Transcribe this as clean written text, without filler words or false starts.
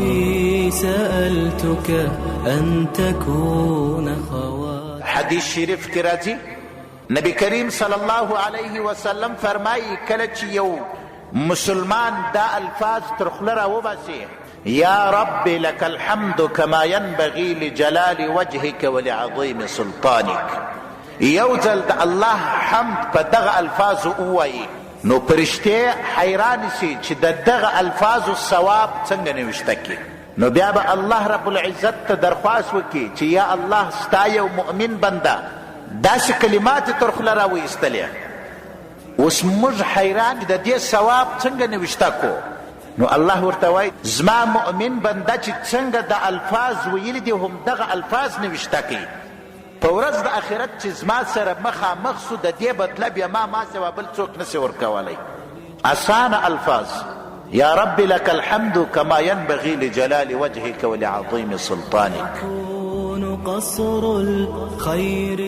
ربي سألتك أن تكون خواتي. حدیث شریف کی راځي نبی کریم صلی الله علیه وسلم فرمایي کله چې یو مسلمان دا الفاظ تر خوله راوباسي یا رب لك الحمد كما ينبغي لجلال وجهك ولعظيم سلطانك، یو ځل د الله حمد په دغه الفاظ ووایي نو پرشته حیران سي چې د دغه الفاظو ثواب څنګه نوشته کی. نو بیا به الله رب العزت ته درخواست وکړي چې یا الله ستا یو مؤمن بنده داسې کلمات تر خوله راوایستلې، اوس موږ حیران د دې ثواب څنګه نوشته کو. نو الله ورته وایي زما مؤمن بنده چې څنګه د الفاظ ویلي دي هم دغه الفاظ نوشته کوي. په ورځ د آخرت چې زما سره مخامخ سو د دې بدله بیا ما سوا بل څوک نسي ورکولی. اسانه الفاظ یا رب لك الحمد كما ينبغي لجلال وجهك ولعظيم سلطانك. قصر الخير